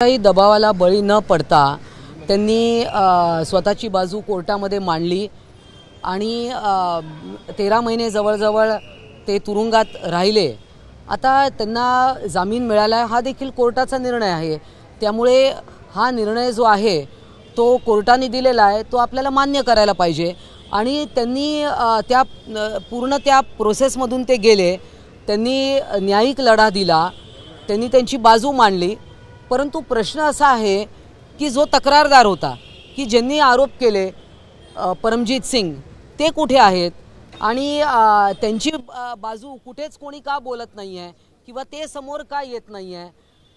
काही दबावाला बळी न पडता त्यांनी स्वतःची बाजू कोर्टामध्ये मांडली आणि 13 महिने जवळजवळ ते तुरुंगात राहिले। आता त्यांना जामीन मिळाला, हा देखील कोर्टाचा निर्णय आहे। त्यामुळे हा निर्णय जो आहे तो कोर्टाने दिलेला आहे, तो आपल्याला मान्य करायला पाहिजे। आणि त्यांनी पूर्ण त्या प्रोसेसमधून ते गेले, त्यांनी न्यायिक लढा दिला, त्यांनी त्यांची बाजू मांडली। परंतु प्रश्न असा आहे की जो तक्रारदार होता, की ज्यांनी आरोप केले परमजीत सिंग, ते कुठे आहेत आणि त्यांची बाजू कुठेच कोणी का बोलत नाही आहे किंवा ते समोर का येत नाही आहे,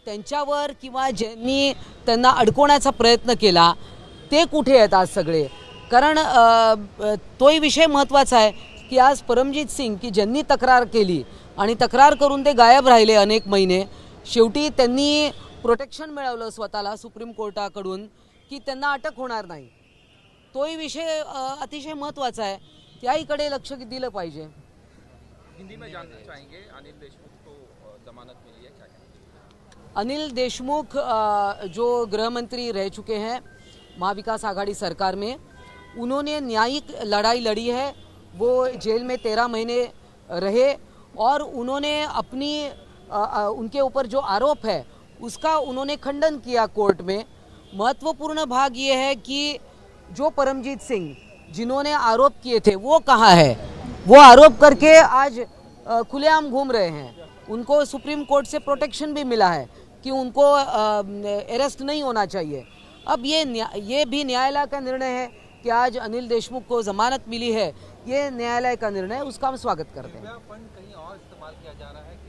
त्यांच्यावर किंवा ज्यांनी त्यांना अडकवण्याचा प्रयत्न केला ते कुठे आहेत आज सगळे। कारण तोही विषय महत्त्वाचा आहे की आज परमजीत सिंग की ज्यांनी तक्रार केली आणि तक्रार करून ते गायब राहिले अनेक महिने, शेवटी त्यांनी प्रोटेक्शन मिळवलं स्वतःला सुप्रीम कोर्टाकडून की त्यांना अटक होणार नाही। तोही विषय अतिशय महत्त्वाचा आहे, त्याहीकडे लक्ष दिलं पाहिजे। हिंदी में जानना चाहेंगे, अनिल देशमुख को जमानत मिली है, क्या कहेंगे? अनिल देशमुख जो गृह मंत्री रह चुके हैं महाविकास आघाड़ी सरकार में, उन्होंने न्यायिक लड़ाई लड़ी है। वो जेल में 13 महीने रहे और उन्होंने उनके ऊपर जो आरोप है उसका उन्होंने खंडन किया कोर्ट में। महत्वपूर्ण भाग ये है कि जो परमजीत सिंह जिन्होंने आरोप किए थे वो कहाँ है, वो आरोप करके आज खुलेआम घूम रहे हैं। उनको सुप्रीम कोर्ट से प्रोटेक्शन भी मिला है कि उनको अरेस्ट नहीं होना चाहिए। अब ये भी न्यायालय का निर्णय है कि आज अनिल देशमुख को जमानत मिली है, ये न्यायालय का निर्णय है, उसका हम स्वागत करते हैं। फंड कहीं और इस्तेमाल किया जा रहा है कि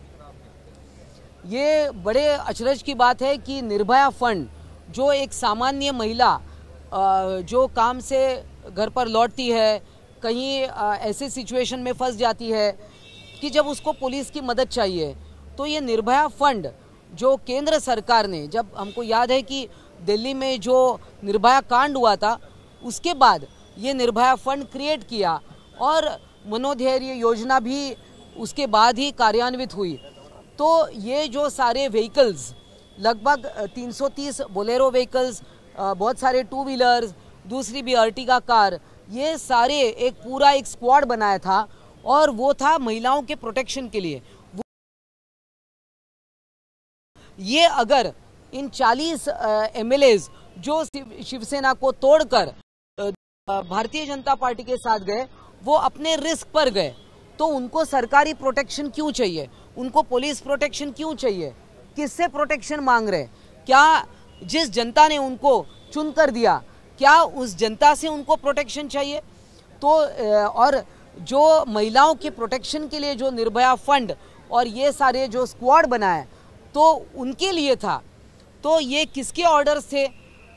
ये बड़े अचरज की बात है कि निर्भया फंड, जो एक सामान्य महिला जो काम से घर पर लौटती है, कहीं ऐसे सिचुएशन में फंस जाती है कि जब उसको पुलिस की मदद चाहिए, तो ये निर्भया फंड जो केंद्र सरकार ने, जब हमको याद है कि दिल्ली में जो निर्भया कांड हुआ था उसके बाद ये निर्भया फंड क्रिएट किया और मनोधैर्य योजना भी उसके बाद ही कार्यान्वित हुई। तो ये जो सारे व्हीकल्स, लगभग 330 बोलेरो व्हीकल्स, बहुत सारे 2 व्हीलर्स, दूसरी भी अर्टिगा कार, ये सारे पूरा एक स्क्वाड बनाया था और वो था महिलाओं के प्रोटेक्शन के लिए। ये अगर इन 40 MLAs जो शिवसेना को तोड़कर भारतीय जनता पार्टी के साथ गए, वो अपने रिस्क पर गए, तो उनको सरकारी प्रोटेक्शन क्यों चाहिए, उनको पुलिस प्रोटेक्शन क्यों चाहिए, किससे प्रोटेक्शन मांग रहे? क्या जिस जनता ने उनको चुनकर दिया, क्या उस जनता से उनको प्रोटेक्शन चाहिए? तो और जो महिलाओं के प्रोटेक्शन के लिए जो निर्भया फंड और ये सारे जो स्क्वाड बनाए, तो उनके लिए था। तो ये किसके ऑर्डर्स थे?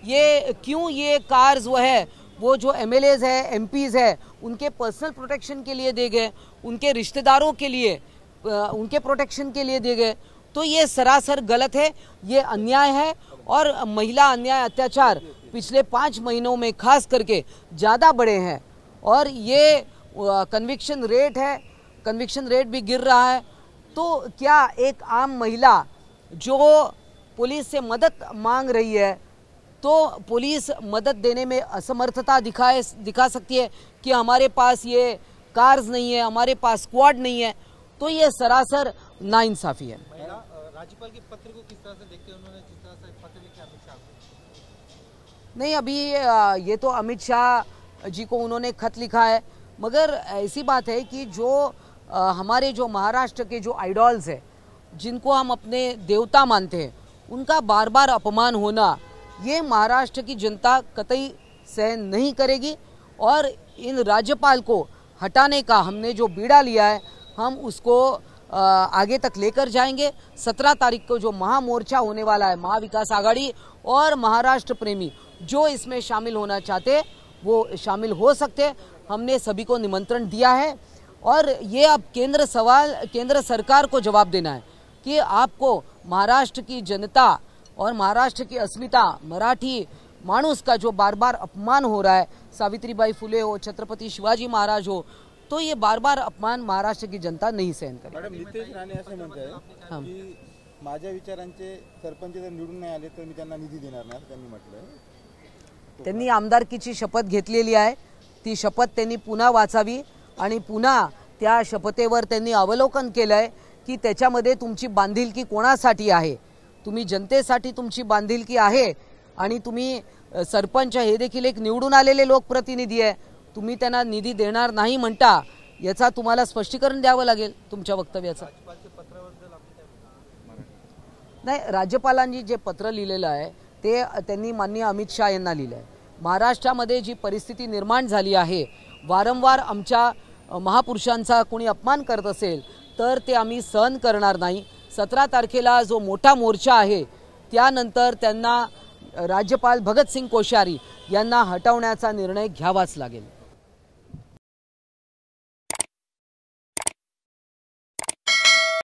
ये क्यों ये कार्स वो जो MLAs है, MPs है, उनके पर्सनल प्रोटेक्शन के लिए दे गए, उनके रिश्तेदारों के लिए उनके प्रोटेक्शन के लिए दे गए? तो ये सरासर गलत है, ये अन्याय है। और महिला अन्याय अत्याचार पिछले 5 महीनों में खास करके ज़्यादा बढ़े हैं और ये कन्विक्शन रेट भी गिर रहा है। तो क्या एक आम महिला जो पुलिस से मदद मांग रही है, तो पुलिस मदद देने में असमर्थता दिखा सकती है कि हमारे पास ये कार्स नहीं है, हमारे पास स्क्वाड नहीं है? तो ये सरासर नाइंसाफी है। राज्यपाल के पत्र को किस तरह से देखते हैं, उन्होंने जिस तरह से पत्र लिखा अमित शाह को? नहीं, अभी ये तो अमित शाह जी को उन्होंने खत लिखा है, मगर ऐसी बात है कि जो हमारे जो महाराष्ट्र के जो आइडॉल्स हैं, जिनको हम अपने देवता मानते हैं, उनका बार बार अपमान होना, ये महाराष्ट्र की जनता कतई सहन नहीं करेगी। और इन राज्यपाल को हटाने का हमने जो बीड़ा लिया है, हम उसको आगे तक लेकर जाएंगे। 17 तारीख को जो महामोर्चा होने वाला है, महाविकास आघाड़ी और महाराष्ट्र प्रेमी जो इसमें शामिल होना चाहते वो शामिल हो सकते। हमने सभी को निमंत्रण दिया है और ये अब केंद्र सरकार को जवाब देना है कि आपको महाराष्ट्र की जनता और महाराष्ट्र की अस्मिता, मराठी मानुस का जो बार बार अपमान हो रहा है, सावित्रीबाई फुले हो, छत्रपति शिवाजी महाराज हो, तो ये बार बार अपमान महाराष्ट्र की जनता नहीं सहन करेगी। मॅडम, नितेश राणे असे म्हणतात की माझ्या विचारांचे सरपंच जर निवडून नाही आले तर मी त्यांना निधी देणार नाही, त्यांनी म्हटलं. त्यांनी आमदारकीची शपथ घेतलेली आहे, ती शपथ त्यांनी पुन्हा वाचावी आणि पुन्हा त्या शपथेवर त्यांनी अवलोकन केलंय की त्याच्यामध्ये तुमची बांधिलकी कोणासाठी आहे. तुम्ही जनतेसाठी तुमची बांधिलकी आहे आणि तुम्ही सरपंच हे देखील एक निवडून आलेले लोकप्रतिनिधी आहे, तुम्ही त्यांना निधी देणार नाही म्हणता, याचा तुम्हाला स्पष्टीकरण द्यावं लागेल तुमच्या वक्तव्याचं. नाही, राज्यपालांनी जे पत्र लिहिलेलं आहे ते त्यांनी माननीय अमित शाह यांना लिहिलं आहे. महाराष्ट्रामध्ये जी परिस्थिती निर्माण झाली आहे, वारंवार आमच्या महापुरुषांचा कोणी अपमान करत असेल तर ते आम्ही सहन करणार नाही. 17 तारखेला जो मोठा मोर्चा आहे त्यानंतर त्यांना राज्यपाल भगतसिंग कोश्यारी यांना हटवण्याचा निर्णय घ्यावाच लागेल.